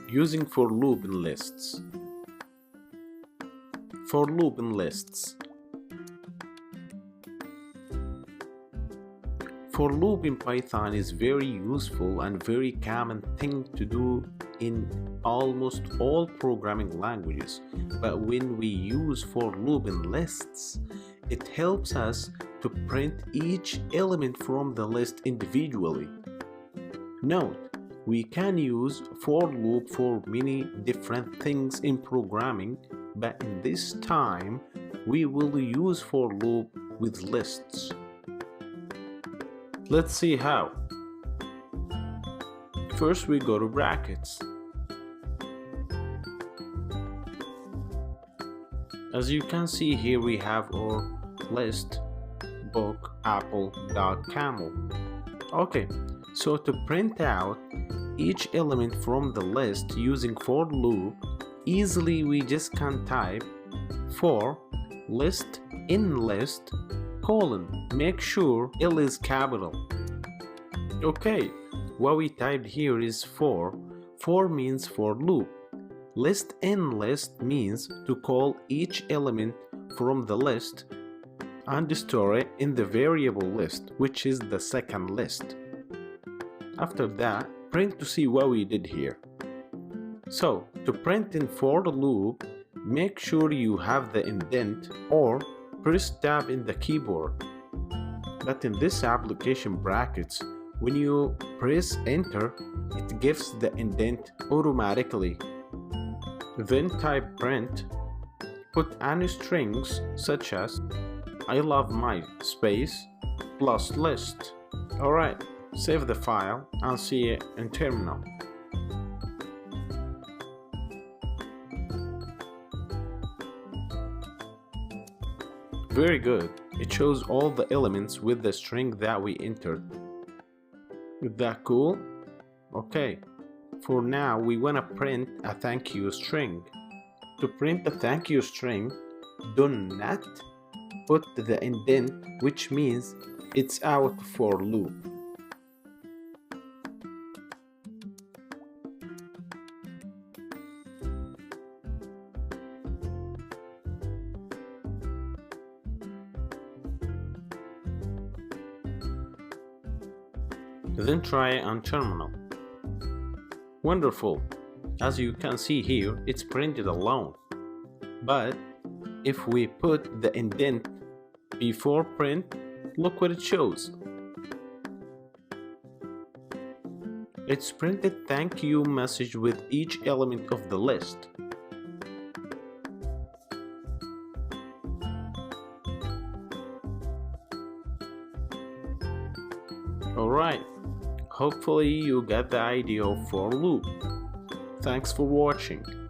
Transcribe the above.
Using for loop in lists. For loop in lists. For loop in Python is very useful and very common thing to do in almost all programming languages. But when we use for loop in lists, it helps us to print each element from the list individually. Note, we can use for loop for many different things in programming, but in this time, we will use for loop with lists. Let's see how. First, we go to brackets. As you can see here, we have our list book apple dog camel. Okay, so to print out each element from the list using for loop, easily we just can type for list in list colon. Make sure L is capital. Okay, what we typed here is for. For means for loop. List in list means to call each element from the list and store it in the variable list, which is the second list. After that, print to see what we did here. So, to print in for loop, make sure you have the indent or press tab in the keyboard. But in this application brackets, when you press enter, it gives the indent automatically. Then type print, put any strings such as I love my space plus list. Alright, save the file and see it in terminal. Very good, it shows all the elements with the string that we entered. Is that cool? Okay, for now we want to print a thank you string. To print a thank you string, do not put the indent, which means it's out for loop. Then try it on terminal. Wonderful! As you can see here, it's printed alone. But if we put the indent before print, look what it shows. It's printed thank you message with each element of the list. Alright, hopefully you got the idea of for loop. Thanks for watching.